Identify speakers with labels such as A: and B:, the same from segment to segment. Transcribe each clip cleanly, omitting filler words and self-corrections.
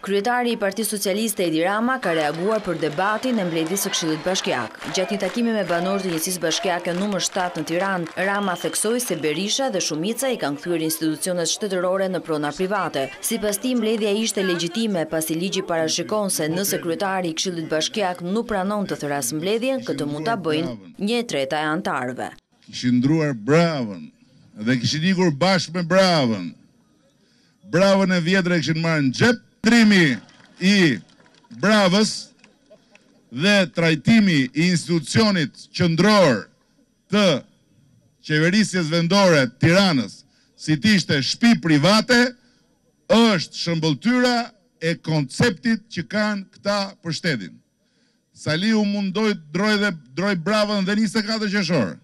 A: Kryetari i Partisë Socialiste Edi Rama ka reaguar për debatin e mbledhjes së Këshillit Bashkiak. Gjatë një takimi me banorët e Njësisë Bashkiake numër 7 në Tiranë, Rama theksoi se Berisha dhe shumica i kanë kthyer institucionet shtetërore në prona private. Sipas tij, mbledhja ishte legjitime pasi ligji parashikon se nëse kryetari i Këshillit Bashkiak nuk pranon të thrasë mbledhjen, këtë mund ta bëjnë 1/3 e anëtarëve.
B: Kishin ndruar Bravën dhe kishin ikur bashkë me Bravën. Bravën e vjetër e kishin marrë në xhep. Trimi i Bravës dhe trajtimi i institucionit qendror të qeverisjes vendore Tiranës si të ishte shtëpi private është shëmbëltyra e konceptit që kanë këta për shtetin. Saliu mundoi droj Bravën dhe 24 qershor.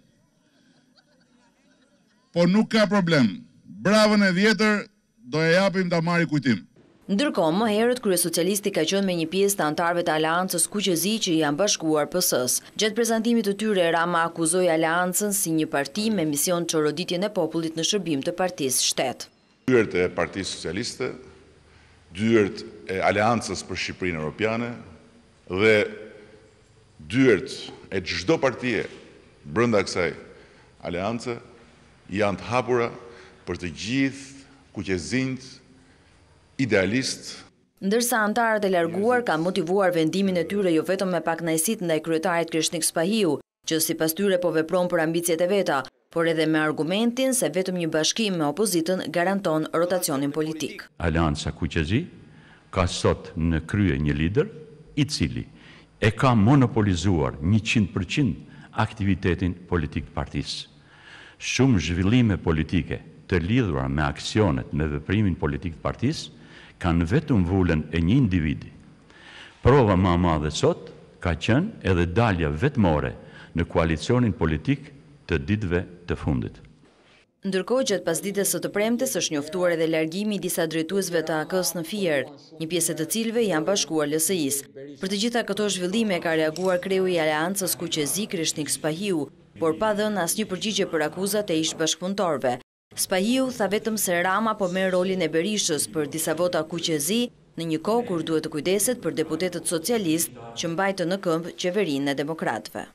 B: Po nuk ka problem. Bravën e vjetër do e japim ta marrë kujtim.
A: Ndërkohë, më herët kryesocialisti ka qenë me një pjesë të anëtarëve të Aleancës QQZ që janë bashkuar PS-s. Gjatë prezantimit të tyre, Rama akuzoi Aleancën si një parti me mision çoroditjen e popullit në shërbim të partisë shtet.
C: Dyert e Partisë Socialiste, dyert e Aleancës për Shqipërinë Europiane dhe dyert e çdo partie brenda kësaj aleance janë të hapura për të gjithë QQZ-int idealist.
A: Ndërsa antarët e larguar kanë motivuar vendimin e tyre jo vetëm me pakënaqësi ndaj kryetarit Krishnik Spahiu, që sipas tyre po vepron për ambicjet e veta, por edhe me argumentin se vetëm një bashkim me opozitën garanton rotacionin politik.
D: Aleanca QQZ ka sot në krye një lider i cili e ka monopolizuar 100% aktivitetin politik të partisë. Shumë zhvillime politike të lidhura me aksionet me veprimin politik të partisë kanë vetëm vullën e një individi. Prova më e madhe sot ka qenë edhe dalja vetmore në koalicionin politik të ditëve të fundit.
A: Ndërkohë, gjatë pasdites së të premtes është njoftuar edhe largimi i disa drejtuesve të AK-s në Fier, një pjesë të cilëve janë bashkuar LSI-s. Për të gjitha këto zhvillime ka reaguar kreu i Aleancës QQZ Krishnik Spahiu, por pa dhënë asnjë përgjigje për akuzat e ish bashkëpunëtorëve. Spahiu tha vetëm se Rama po merr rolin e Berishës për disa vota QQZ në një kohë kur duhet të kujdeset për deputetët socialistë që mbajtën në këmbë qeverinë e demokratëve.